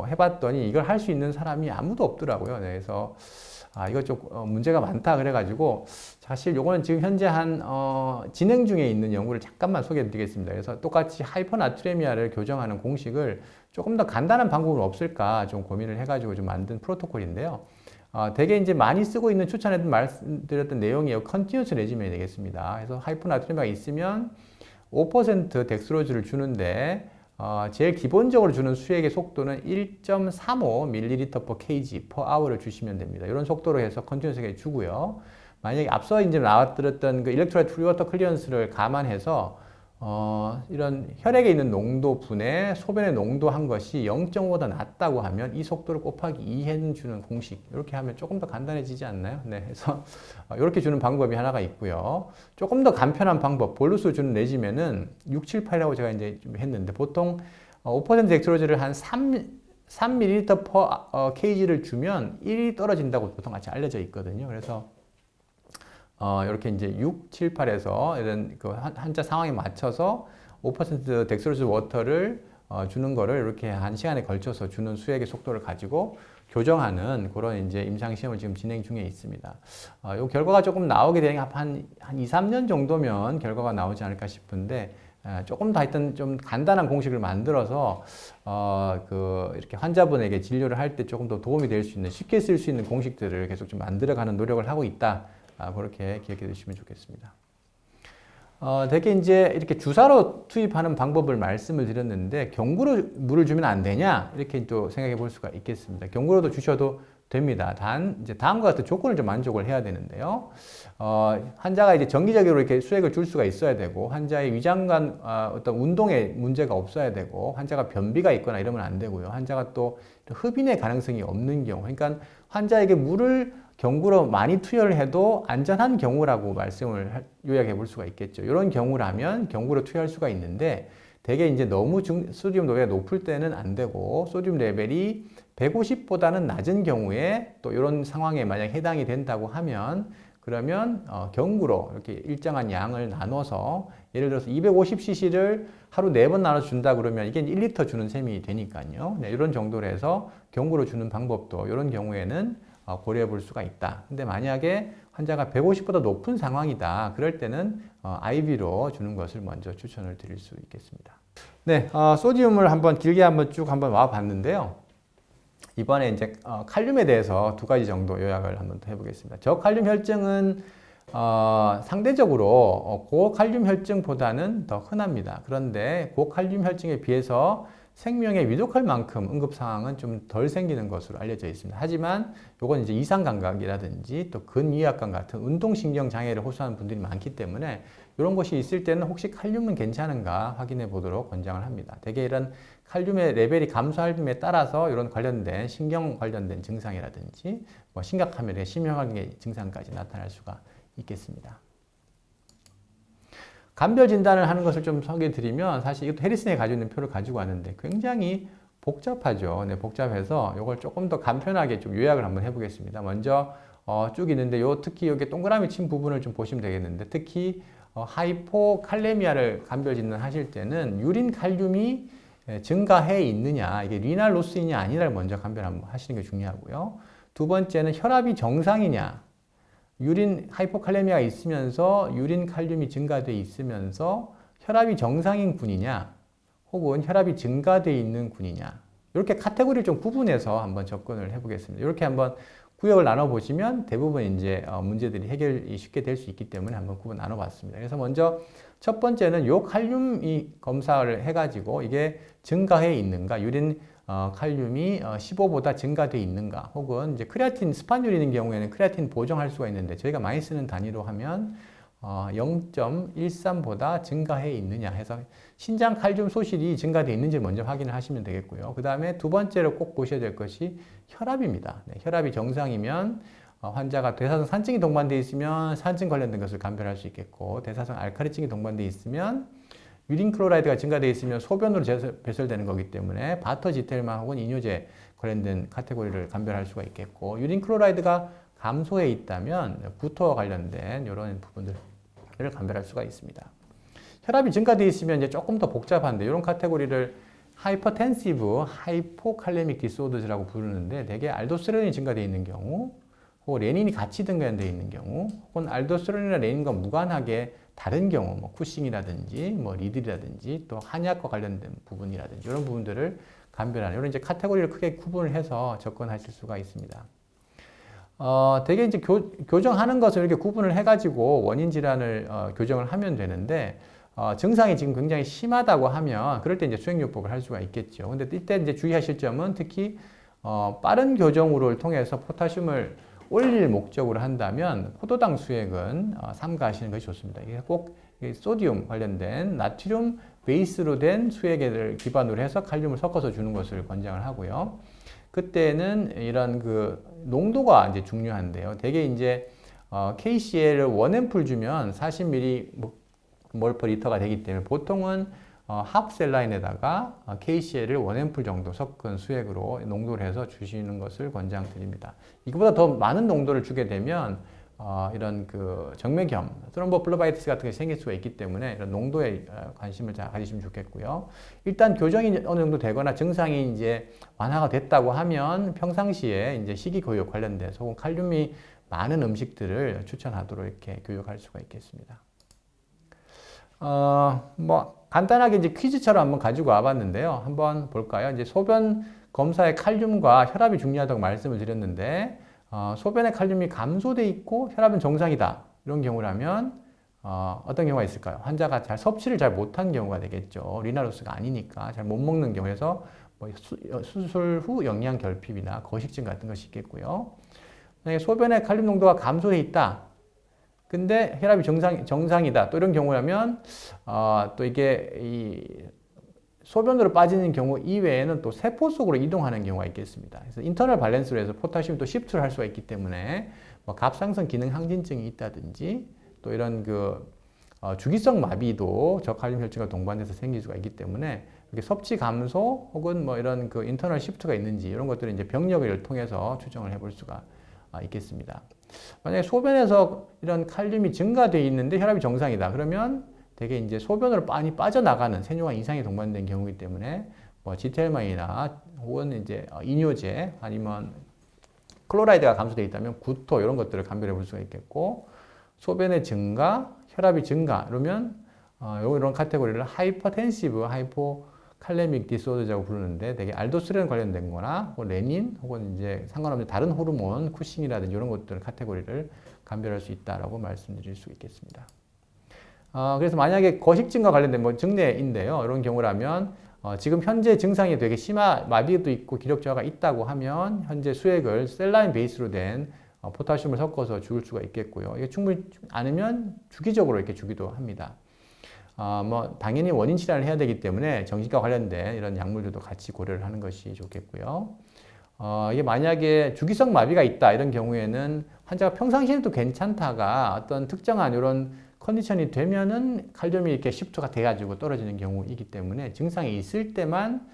해봤더니 이걸 할 수 있는 사람이 아무도 없더라고요. 네, 그래서 이거 좀 문제가 많다 그래가지고 사실 요거는 지금 현재 한 진행 중에 있는 연구를 잠깐만 소개해 드리겠습니다. 그래서 똑같이 하이퍼나트레미아를 교정하는 공식을 조금 더 간단한 방법은 없을까 좀 고민을 해가지고 좀 만든 프로토콜인데요. 되게 이제 많이 쓰고 있는 추천해도 말씀드렸던 내용이에요. 컨티뉴스 레지멘이 되겠습니다. 그래서 하이퍼나트레미아가 있으면 5% 덱스로즈를 주는데 제일 기본적으로 주는 수액의 속도는 1.35ml per kg per hour를 주시면 됩니다. 이런 속도로 해서 컨티뉴스하게 주고요. 만약에 앞서 이제 나왔던 그 일렉트로라이트 프리워터 클리어런스를 감안해서 이런 혈액에 있는 농도 분의 소변의 농도 한 것이 0.5보다 낮다고 하면 이 속도를 곱하기 2해 주는 공식 이렇게 하면 조금 더 간단해지지 않나요? 네, 그래서 이렇게 주는 방법이 하나가 있고요. 조금 더 간편한 방법 볼루스 주는 레지멘은 6, 7, 8이라고 제가 이제 좀 했는데 보통 5% 덱스로즈를 한 3ml per kg를 주면 1이 떨어진다고 보통 같이 알려져 있거든요. 그래서 이렇게 이제 6, 7, 8에서 이런 그 환자 상황에 맞춰서 5% 덱스로즈 워터를 주는 거를 이렇게 한 시간에 걸쳐서 주는 수액의 속도를 가지고 교정하는 그런 이제 임상 시험을 지금 진행 중에 있습니다. 이 결과가 조금 나오게 되는 한 2, 3년 정도면 결과가 나오지 않을까 싶은데 조금 더 하여튼 좀 간단한 공식을 만들어서 이렇게 환자분에게 진료를 할 때 조금 더 도움이 될 수 있는 쉽게 쓸 수 있는 공식들을 계속 좀 만들어가는 노력을 하고 있다. 그렇게 기억해 두시면 좋겠습니다. 되게 이제 이렇게 주사로 투입하는 방법을 말씀을 드렸는데 경구로 물을 주면 안 되냐 이렇게 또 생각해 볼 수가 있겠습니다. 경구로도 주셔도 됩니다. 단 이제 다음과 같은 조건을 좀 만족을 해야 되는데요. 환자가 이제 정기적으로 이렇게 수액을 줄 수가 있어야 되고 환자의 위장관 어떤 운동에 문제가 없어야 되고 환자가 변비가 있거나 이러면 안 되고요. 환자가 또 흡인의 가능성이 없는 경우, 그러니까 환자에게 물을 경구로 많이 투여를 해도 안전한 경우라고 말씀을 요약해 볼 수가 있겠죠. 이런 경우라면 경구로 투여할 수가 있는데 대개 이제 너무 소디움 농도가 높을 때는 안 되고 소디움 레벨이 150보다는 낮은 경우에 또 이런 상황에 만약 해당이 된다고 하면 그러면 경구로 이렇게 일정한 양을 나눠서 예를 들어서 250cc를 하루 4번 나눠 준다 그러면 이게 1리터 주는 셈이 되니까요. 네, 이런 정도로 해서 경구로 주는 방법도 이런 경우에는 고려해 볼 수가 있다. 근데 만약에 환자가 150보다 높은 상황이다. 그럴 때는 IV로 주는 것을 먼저 추천을 드릴 수 있겠습니다. 네, 소디움을 한번 길게 한번 쭉 한번 와 봤는데요. 이번에 이제 칼륨에 대해서 2가지 정도 요약을 한번 해보겠습니다. 저칼륨 혈증은 상대적으로 고칼륨 혈증보다는 더 흔합니다. 그런데 고칼륨 혈증에 비해서 생명에 위독할 만큼 응급사항은 좀 덜 생기는 것으로 알려져 있습니다. 하지만 요건 이제 이상감각이라든지 또 근위압감 같은 운동신경 장애를 호소하는 분들이 많기 때문에 이런 것이 있을 때는 혹시 칼륨은 괜찮은가 확인해 보도록 권장을 합니다. 대개 이런 칼륨의 레벨이 감소함에 따라서 이런 관련된 신경 관련된 증상이라든지 뭐 심각하면 심혈관계 증상까지 나타날 수가 있겠습니다. 감별 진단을 하는 것을 좀 소개해 드리면 사실 이것도 해리슨이 가지고 있는 표를 가지고 왔는데 굉장히 복잡하죠. 네, 복잡해서 이걸 조금 더 간편하게 좀 요약을 한번 해보겠습니다. 먼저 쭉 있는데 특히 여기 동그라미 친 부분을 좀 보시면 되겠는데 특히 하이포칼레미아를 감별 진단하실 때는 유린 칼륨이 증가해 있느냐 이게 리날 로스이냐 아니냐를 먼저 감별 한번 하시는 게 중요하고요. 두 번째는 혈압이 정상이냐 유린 하이포칼레미아가 있으면서 유린 칼륨이 증가되어 있으면서 혈압이 정상인 군이냐 혹은 혈압이 증가되어 있는 군이냐 이렇게 카테고리를 좀 구분해서 한번 접근을 해보겠습니다. 이렇게 한번 구역을 나눠보시면 대부분 이제 문제들이 해결이 쉽게 될 수 있기 때문에 한번 구분 나눠봤습니다. 그래서 먼저 첫 번째는 요 칼륨 검사를 해가지고 이게 증가해 있는가 유린 칼륨이 15보다 증가되어 있는가 혹은 이제 크레아틴 스파뇰인 경우에는 크레아틴 보정할 수가 있는데 저희가 많이 쓰는 단위로 하면 0.13보다 증가해 있느냐 해서 신장 칼륨 소실이 증가되어 있는지 먼저 확인을 하시면 되겠고요. 그 다음에 두 번째로 꼭 보셔야 될 것이 혈압입니다. 네, 혈압이 정상이면 환자가 대사성 산증이 동반되어 있으면 산증 관련된 것을 감별할 수 있겠고 대사성 알칼리증이 동반되어 있으면 유린 클로라이드가 증가되어 있으면 소변으로 배설되는 거기 때문에 바터 지텔만 혹은 이뇨제 관련된 카테고리를 감별할 수가 있겠고 유린 클로라이드가 감소해 있다면 구토와 관련된 이런 부분들을 감별할 수가 있습니다. 혈압이 증가되어 있으면 이제 조금 더 복잡한데 이런 카테고리를 하이퍼텐시브 하이포칼레믹 디스오더즈라고 부르는데 대개 알도스테론이 증가되어 있는 경우 혹은 레닌이 같이 증가되어 있는 경우 혹은 알도스테론이나 레닌과 무관하게 다른 경우 뭐 쿠싱이라든지 뭐 리들이라든지 또 한약과 관련된 부분이라든지 이런 부분들을 감별하는 이런 이제 카테고리를 크게 구분을 해서 접근하실 수가 있습니다. 되게 이제 교정하는 것을 이렇게 구분을 해가지고 원인 질환을 교정을 하면 되는데 증상이 지금 굉장히 심하다고 하면 그럴 때 이제 수행요법을 할 수가 있겠죠. 근데 이때 이제 주의하실 점은 특히 빠른 교정으로를 통해서 포타슘을 올릴 목적으로 한다면 포도당 수액은 삼가하시는 것이 좋습니다. 이게 꼭 소디움 관련된 나트륨 베이스로 된 수액을 기반으로 해서 칼륨을 섞어서 주는 것을 권장을 하고요. 그때는 이런 그 농도가 이제 중요한데요. 대개 이제 KCl을 1앰플 주면 40ml 몰/per 리터가 되기 때문에 보통은 하프셀라인에다가 KCl을 1앰플 정도 섞은 수액으로 농도를 해서 주시는 것을 권장드립니다. 이거보다 더 많은 농도를 주게 되면 이런 그 정맥염, 트롬보플로바이티스 같은 게 생길 수가 있기 때문에 이런 농도에 관심을 잘 가지시면 좋겠고요. 일단 교정이 어느 정도 되거나 증상이 이제 완화가 됐다고 하면 평상시에 이제 식이교육 관련돼서 혹은 칼륨이 많은 음식들을 추천하도록 이렇게 교육할 수가 있겠습니다. 뭐 간단하게 이제 퀴즈처럼 한번 가지고 와봤는데요. 한번 볼까요? 이제 소변 검사의 칼륨과 혈압이 중요하다고 말씀을 드렸는데 소변의 칼륨이 감소돼 있고 혈압은 정상이다. 이런 경우라면 어떤 경우가 있을까요? 환자가 잘 섭취를 잘 못한 경우가 되겠죠. 리나로스가 아니니까 잘 못 먹는 경우에서 뭐 수술 후 영양 결핍이나 거식증 같은 것이 있겠고요. 만약에 소변의 칼륨 농도가 감소돼 있다. 근데 혈압이 정상이다. 또 이런 경우라면 또 이게 이 소변으로 빠지는 경우 이외에는 또 세포 속으로 이동하는 경우가 있겠습니다. 그래서 인터널 밸런스로 해서 포타슘이 또 시프트를 할 수가 있기 때문에 뭐 갑상선 기능 항진증이 있다든지 또 이런 그 주기성 마비도 저칼륨 혈증과 동반돼서 생길 수가 있기 때문에 이렇게 섭취 감소 혹은 뭐 이런 그 인터널 시프트가 있는지 이런 것들을 이제 병력을 통해서 추정을 해볼 수가 있겠습니다. 만약에 소변에서 이런 칼륨이 증가되어 있는데 혈압이 정상이다. 그러면 되게 이제 소변으로 많이 빠져나가는 세뇨관 이상이 동반된 경우이기 때문에 뭐 지텔만이나 혹은 이제 이뇨제 아니면 클로라이드가 감소되어 있다면 구토 이런 것들을 감별해 볼 수가 있겠고 소변의 증가, 혈압이 증가 이러면 이런 카테고리를 하이퍼텐시브, 하이포칼레믹 디스오더라고 부르는데 되게 알도스테론 관련된 거나 레닌 혹은 이제 상관없는 다른 호르몬, 쿠싱이라든지 이런 것들 카테고리를 감별할 수 있다라고 말씀드릴 수 있겠습니다. 그래서 만약에 거식증과 관련된 뭐 증례인데요. 이런 경우라면 지금 현재 증상이 되게 마비도 있고 기력 저하가 있다고 하면 현재 수액을 셀라인 베이스로 된 포타슘을 섞어서 줄 수가 있겠고요. 이게 충분히 않으면 주기적으로 이렇게 주기도 합니다. 당연히 원인 치료를 해야 되기 때문에 정신과 관련된 이런 약물들도 같이 고려를 하는 것이 좋겠고요. 이게 만약에 주기성 마비가 있다 이런 경우에는 환자가 평상시에도 괜찮다가 어떤 특정한 이런 컨디션이 되면은 칼륨이 이렇게 시프트가 돼가지고 떨어지는 경우이기 때문에 증상이 있을 때만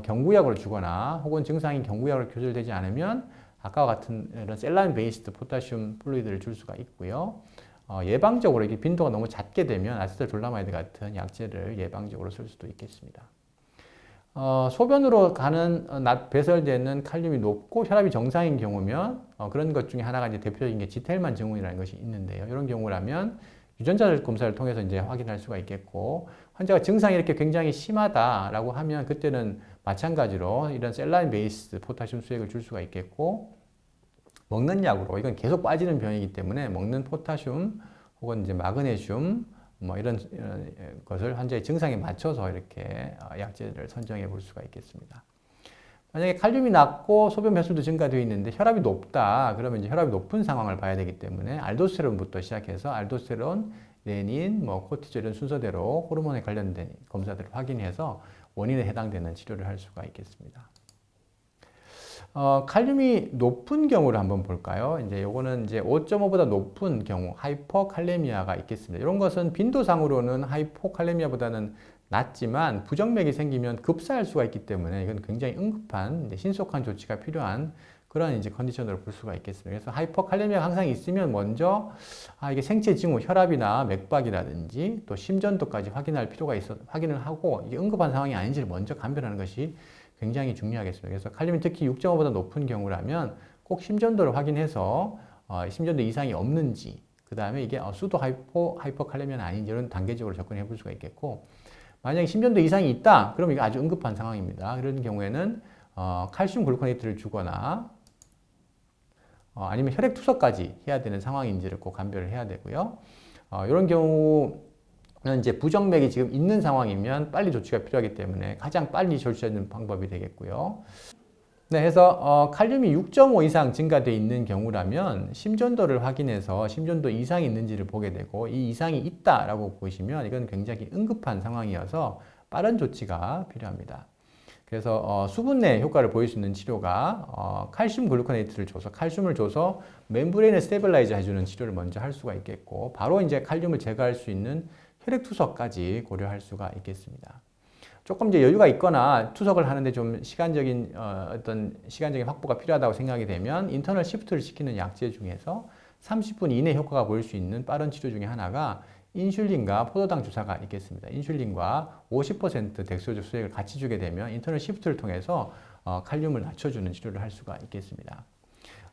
경구약을 주거나 혹은 증상이 경구약으로 교절되지 않으면 아까와 같은 이런 셀라인 베이스드 포타슘 플루이드를 줄 수가 있고요. 예방적으로 이게 빈도가 너무 잦게 되면 아세틸졸라마이드 같은 약제를 예방적으로 쓸 수도 있겠습니다. 소변으로 가는 배설되는 칼륨이 높고 혈압이 정상인 경우면 그런 것 중에 하나가 이제 대표적인 게 지텔만 증후군이라는 것이 있는데요. 이런 경우라면 유전자 검사를 통해서 이제 확인할 수가 있겠고 환자가 증상이 이렇게 굉장히 심하다라고 하면 그때는 마찬가지로 이런 셀라인 베이스 포타슘 수액을 줄 수가 있겠고 먹는 약으로 이건 계속 빠지는 병이기 때문에 먹는 포타슘 혹은 이제 마그네슘 이런 것을 환자의 증상에 맞춰서 이렇게 약제를 선정해 볼 수가 있겠습니다. 만약에 칼륨이 낮고 소변 배출도 증가되어 있는데 혈압이 높다. 그러면 이제 혈압이 높은 상황을 봐야 되기 때문에 알도스테론부터 시작해서 알도스테론, 레닌, 코티졸 이런 순서대로 호르몬에 관련된 검사들을 확인해서 원인에 해당되는 치료를 할 수가 있겠습니다. 칼륨이 높은 경우를 한번 볼까요? 이제 요거는 이제 5.5보다 높은 경우, 하이퍼칼레미아가 있겠습니다. 이런 것은 빈도상으로는 하이포칼레미아보다는 낮지만 부정맥이 생기면 급사할 수가 있기 때문에 이건 굉장히 응급한 신속한 조치가 필요한 그런 이제 컨디션으로 볼 수가 있겠습니다. 그래서 하이퍼칼레미아가 항상 있으면 먼저 이게 생체 징후, 혈압이나 맥박이라든지 또 심전도까지 확인할 필요가 있어 확인을 하고 이게 응급한 상황이 아닌지를 먼저 감별하는 것이 굉장히 중요하겠습니다. 그래서 칼륨이 특히 6.5보다 높은 경우라면 꼭 심전도를 확인해서 심전도 이상이 없는지 그 다음에 이게 수도 하이퍼칼레미아는 아닌지 이런 단계적으로 접근해 볼 수가 있겠고 만약에 심전도 이상이 있다 그러면 이거 아주 응급한 상황입니다. 그런 경우에는 칼슘 글루코네이트를 주거나 아니면 혈액 투석까지 해야 되는 상황인지를 꼭 감별을 해야 되고요. 이런 경우는 이제 부정맥이 지금 있는 상황이면 빨리 조치가 필요하기 때문에 가장 빨리 조치하는 방법이 되겠고요. 네, 해서 칼륨이 6.5 이상 증가되어 있는 경우라면 심전도를 확인해서 심전도 이상이 있는지를 보게 되고 이 이상이 있다라고 보시면 이건 굉장히 응급한 상황이어서 빠른 조치가 필요합니다. 그래서 수분 내 효과를 보일 수 있는 치료가 칼슘 글루코네이트를 줘서 칼슘을 줘서 멤브레인을 스테빌라이저 해주는 치료를 먼저 할 수가 있겠고 바로 이제 칼륨을 제거할 수 있는 혈액 투석까지 고려할 수가 있겠습니다. 조금 이제 여유가 있거나 투석을 하는데 좀 시간적인 확보가 필요하다고 생각이 되면 인터널 시프트를 시키는 약제 중에서 30분 이내 효과가 보일 수 있는 빠른 치료 중에 하나가 인슐린과 포도당 주사가 있겠습니다. 인슐린과 50% 덱스트로즈 수액을 같이 주게 되면 인터널 시프트를 통해서 칼륨을 낮춰주는 치료를 할 수가 있겠습니다.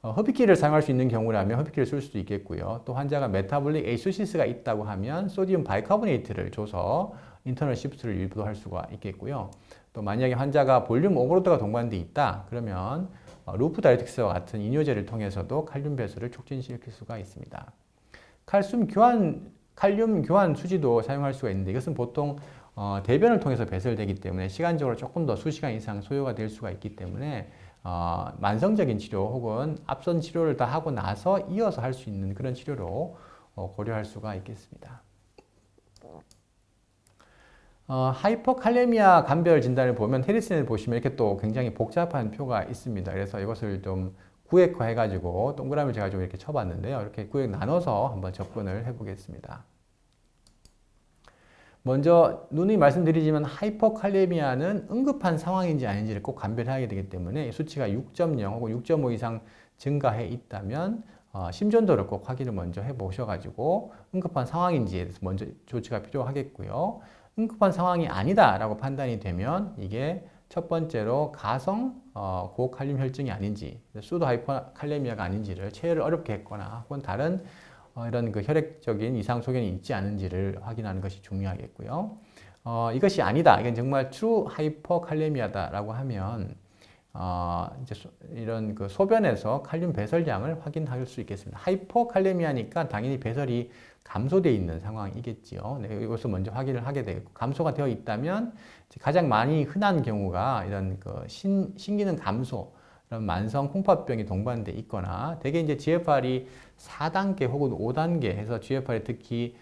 흡입기를 사용할 수 있는 경우라면 흡입기를 쓸 수도 있겠고요. 또 환자가 메타볼릭 에이소시스가 있다고 하면 소디움 바이카보네이트를 줘서 인터널 시프트를 유도할 수가 있겠고요. 또 만약에 환자가 볼륨 오버로드가 동반돼 있다 그러면 루프 다이렉틱스와 같은 이뇨제를 통해서도 칼륨 배설을 촉진시킬 수가 있습니다. 칼륨 교환 수지도 사용할 수가 있는데 이것은 보통 대변을 통해서 배설되기 때문에 시간적으로 조금 더 수시간 이상 소요가 될 수가 있기 때문에 만성적인 치료 혹은 앞선 치료를 다 하고 나서 이어서 할 수 있는 그런 치료로 고려할 수가 있겠습니다. 하이퍼칼레미아 감별 진단을 보면 해리슨을 보시면 이렇게 또 굉장히 복잡한 표가 있습니다. 그래서 이것을 좀 구획화 해가지고 동그라미를 제가 좀 이렇게 쳐봤는데요. 이렇게 구획 나눠서 한번 접근을 해보겠습니다. 먼저 누누이 말씀드리지만 하이퍼칼레미아는 응급한 상황인지 아닌지를 꼭 감별해야 되기 때문에 수치가 6.0 혹은 6.5 이상 증가해 있다면 심전도를 꼭 확인을 먼저 해보셔가지고 응급한 상황인지에 대해서 먼저 조치가 필요하겠고요. 응급한 상황이 아니다라고 판단이 되면 이게 첫 번째로 가성 고칼륨 혈증이 아닌지 수도 하이퍼칼레미아가 아닌지를 체열을 어렵게 했거나 혹은 다른 이런 그 혈액적인 이상 소견이 있지 않은지를 확인하는 것이 중요하겠고요. 이것이 아니다. 이건 정말 트루 하이퍼칼레미아다라고 하면 이제 이런 그 소변에서 칼륨 배설량을 확인할 수 있겠습니다. 하이퍼칼레미아니까 당연히 배설이 감소되어 있는 상황이겠지요. 네, 이것을 먼저 확인을 하게 되겠고, 감소가 되어 있다면 가장 많이 흔한 경우가 이런 그 신기능 감소, 이런 만성 콩팥병이 동반돼 있거나, 대개 이제 GFR이 4단계 혹은 5단계 해서 GFR이 특히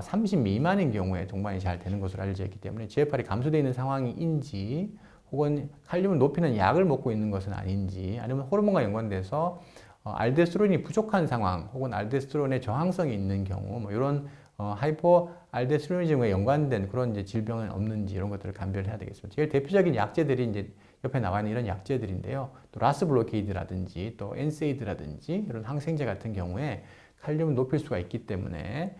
30 미만인 경우에 동반이 잘 되는 것으로 알려져 있기 때문에 GFR이 감소되어 있는 상황인지, 혹은 칼륨을 높이는 약을 먹고 있는 것은 아닌지, 아니면 호르몬과 연관돼서 알데스테론이 부족한 상황, 혹은 알데스테론의 저항성이 있는 경우, 뭐 이런 하이포 알데스테로니즘과 연관된 그런 이제 질병은 없는지, 이런 것들을 감별을 해야 되겠습니다. 제일 대표적인 약제들이 이제 옆에 나와 있는 이런 약제들인데요. 또 라스 블로케이드라든지 또 엔세이드라든지 이런 항생제 같은 경우에 칼륨을 높일 수가 있기 때문에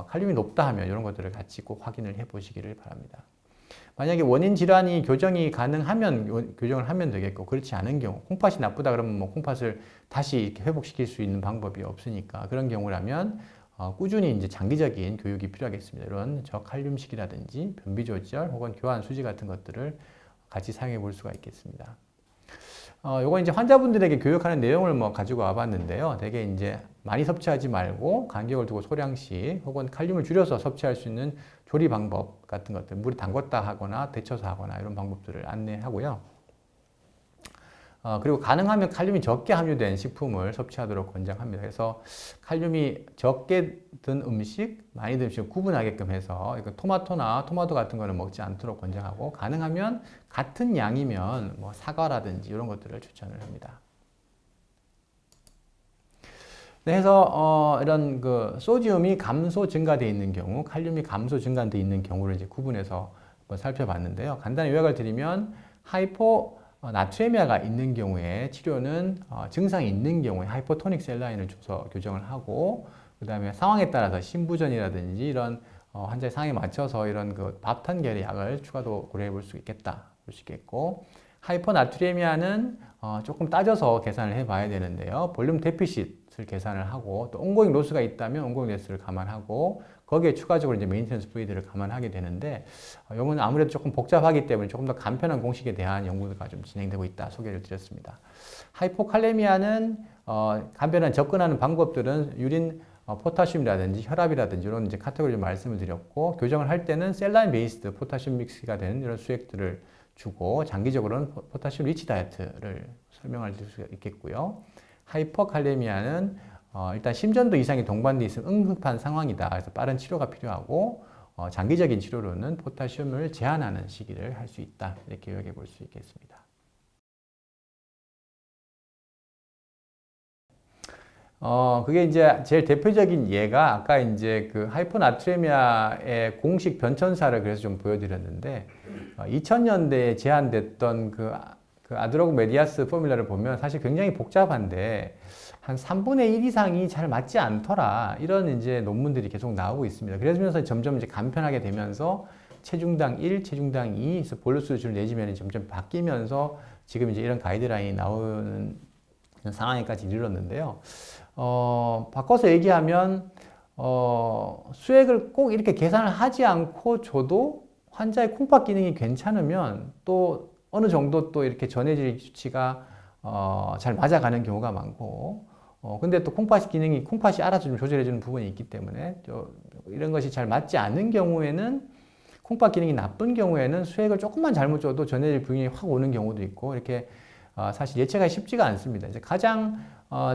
칼륨이 높다 하면 이런 것들을 같이 꼭 확인을 해 보시기를 바랍니다. 만약에 원인 질환이 교정이 가능하면 교정을 하면 되겠고, 그렇지 않은 경우, 콩팥이 나쁘다 그러면 뭐 콩팥을 다시 이렇게 회복시킬 수 있는 방법이 없으니까, 그런 경우라면 꾸준히 이제 장기적인 교육이 필요하겠습니다. 이런 저칼륨식이라든지 변비 조절 혹은 교환 수지 같은 것들을 같이 사용해 볼 수가 있겠습니다. 요거 이제 환자분들에게 교육하는 내용을 뭐 가지고 와봤는데요. 되게 이제 많이 섭취하지 말고 간격을 두고 소량씩, 혹은 칼륨을 줄여서 섭취할 수 있는 조리 방법 같은 것들, 물에 담궜다 하거나 데쳐서 하거나 이런 방법들을 안내하고요. 그리고 가능하면 칼륨이 적게 함유된 식품을 섭취하도록 권장합니다. 그래서 칼륨이 적게 든 음식, 많이 든 음식 구분하게끔 해서 토마토나 토마토 같은 거는 먹지 않도록 권장하고, 가능하면 같은 양이면 뭐 사과라든지 이런 것들을 추천을 합니다. 네, 해서 이런 그 소디움이 감소 증가되어 있는 경우, 칼륨이 감소 증가되어 있는 경우를 이제 구분해서 한번 살펴봤는데요. 간단히 요약을 드리면, 하이포 나트레미아가 있는 경우에 치료는 증상이 있는 경우에 하이포토닉 셀라인을 줘서 교정을 하고, 그 다음에 상황에 따라서 신부전이라든지 이런 환자의 상황에 맞춰서 이런 그 밥탄 계열의 약을 추가로 고려해 볼 수 있겠다 볼 수 있겠고, 하이포나트리미아는 조금 따져서 계산을 해 봐야 되는데요. 볼륨 데피시트를 계산을 하고, 또 온고잉 로스가 있다면 온고잉 로스를 감안하고, 거기에 추가적으로 이제 메인테넌스 플루이드를 감안하게 되는데, 이건 아무래도 조금 복잡하기 때문에 조금 더 간편한 공식에 대한 연구가 좀 진행되고 있다 소개를 드렸습니다. 하이포칼레미아는 간편한 접근하는 방법들은 유린 포타슘이라든지 혈압이라든지 이런 이제 카테고리를 말씀을 드렸고, 교정을 할 때는 셀라인 베이스드 포타슘 믹스가 되는 이런 수액들을 주고, 장기적으로는 포타슘 리치 다이어트를 설명할 수 있겠고요. 하이퍼칼레미아는 일단 심전도 이상이 동반되어 있으면 응급한 상황이다. 그래서 빠른 치료가 필요하고, 장기적인 치료로는 포타슘을 제한하는 시기를 할 수 있다. 이렇게 요약해 볼 수 있겠습니다. 그게 이제 제일 대표적인 예가 아까 이제 그 하이포나트레미아의 공식 변천사를 그래서 좀 보여드렸는데, 2000년대에 제안됐던 그 아드로그 메디아스 포뮬러를 보면 사실 굉장히 복잡한데, 한 3분의 1 이상이 잘 맞지 않더라. 이런 이제 논문들이 계속 나오고 있습니다. 그러면서 점점 이제 간편하게 되면서 체중당 1, 체중당 2, 그래서 볼루스 줄 내지면이 점점 바뀌면서 지금 이제 이런 가이드라인이 나오는 상황에까지 이르렀는데요. 바꿔서 얘기하면, 수액을 꼭 이렇게 계산을 하지 않고 줘도 환자의 콩팥 기능이 괜찮으면 또 어느 정도 또 이렇게 전해질 수치가 잘 맞아가는 경우가 많고, 근데 또 콩팥이 알아서 좀 조절해주는 부분이 있기 때문에 이런 것이 잘 맞지 않는 경우에는, 콩팥 기능이 나쁜 경우에는 수액을 조금만 잘못 줘도 전해질 부인이 확 오는 경우도 있고, 이렇게 사실 예측하기 쉽지가 않습니다. 이제 가장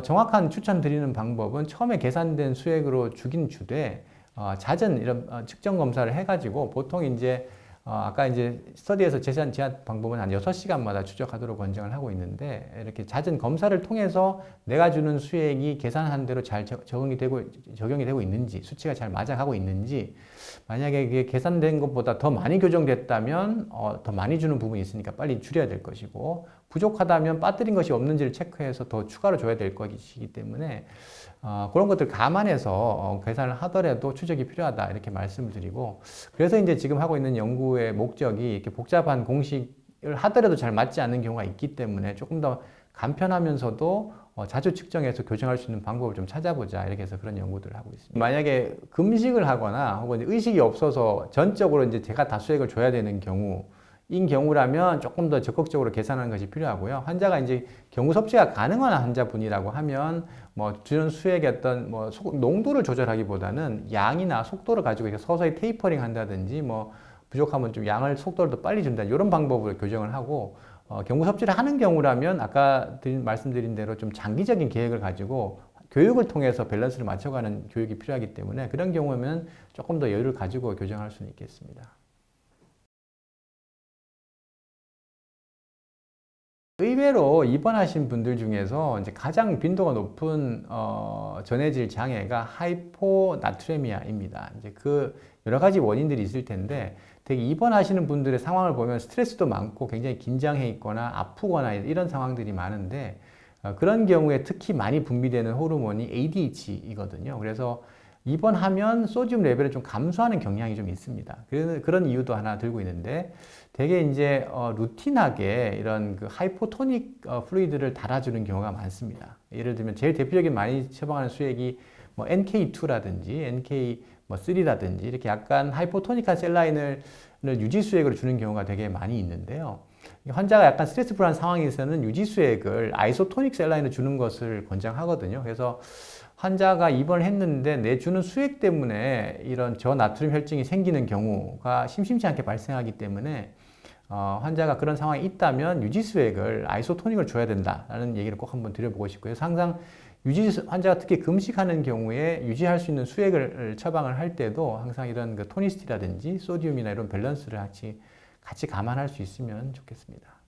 정확한 추천드리는 방법은 처음에 계산된 수액으로 주긴 주되, 잦은 이런 측정 검사를 해가지고, 보통 이제 아까 이제 스터디에서 제시한 방법은 한 6시간마다 추적하도록 권장을 하고 있는데, 이렇게 잦은 검사를 통해서 내가 주는 수액이 계산한 대로 잘 적용이 되고 있는지, 수치가 잘 맞아가고 있는지, 만약에 이게 계산된 것보다 더 많이 교정됐다면 더 많이 주는 부분이 있으니까 빨리 줄여야 될 것이고, 부족하다면 빠뜨린 것이 없는지를 체크해서 더 추가로 줘야 될 것이기 때문에, 그런 것들 감안해서 계산을 하더라도 추적이 필요하다 이렇게 말씀을 드리고, 그래서 이제 지금 하고 있는 연구의 목적이 이렇게 복잡한 공식을 하더라도 잘 맞지 않는 경우가 있기 때문에 조금 더 간편하면서도 자주 측정해서 교정할 수 있는 방법을 좀 찾아보자 이렇게 해서 그런 연구들을 하고 있습니다. 만약에 금식을 하거나 혹은 의식이 없어서 전적으로 이제 제가 다 수액을 줘야 되는 경우, 인 경우라면 조금 더 적극적으로 계산하는 것이 필요하고요. 환자가 이제 경구 섭취가 가능한 환자분이라고 하면 뭐 주는 수액의 어떤 뭐 농도를 조절하기보다는 양이나 속도를 가지고 이렇게 서서히 테이퍼링 한다든지 뭐 부족하면 좀 양을 속도를 더 빨리 준다 이런 방법으로 교정을 하고 경구 섭취를 하는 경우라면 아까 말씀드린 대로 좀 장기적인 계획을 가지고 교육을 통해서 밸런스를 맞춰가는 교육이 필요하기 때문에 그런 경우면 조금 더 여유를 가지고 교정할 수는 있겠습니다. 의외로 입원하신 분들 중에서 이제 가장 빈도가 높은 전해질 장애가 하이포나트레미아입니다. 이제 그 여러 가지 원인들이 있을 텐데 되게 입원하시는 분들의 상황을 보면 스트레스도 많고 굉장히 긴장해 있거나 아프거나 이런 상황들이 많은데 그런 경우에 특히 많이 분비되는 호르몬이 ADH이거든요. 그래서 입원하면 소디움 레벨을 좀 감소하는 경향이 좀 있습니다. 그런 이유도 하나 들고 있는데 되게 이제 루틴하게 이런 그 하이포토닉 플루이드를 달아주는 경우가 많습니다. 예를 들면 제일 대표적인 많이 처방하는 수액이 뭐 NK2라든지 NK3라든지 이렇게 약간 하이포토닉한 셀라인을 유지 수액으로 주는 경우가 되게 많이 있는데요. 환자가 약간 스트레스풀한 상황에서는 유지 수액을 아이소토닉 셀라인을 주는 것을 권장하거든요. 그래서 환자가 입원을 했는데 내주는 수액 때문에 이런 저나트륨 혈증이 생기는 경우가 심심치 않게 발생하기 때문에 환자가 그런 상황이 있다면 유지 수액을 아이소토닉을 줘야 된다라는 얘기를 꼭 한번 드려보고 싶고요. 항상 환자가 특히 금식하는 경우에 유지할 수 있는 수액을 처방을 할 때도 항상 이런 그 토니시티라든지 소디움이나 이런 밸런스를 같이 감안할 수 있으면 좋겠습니다.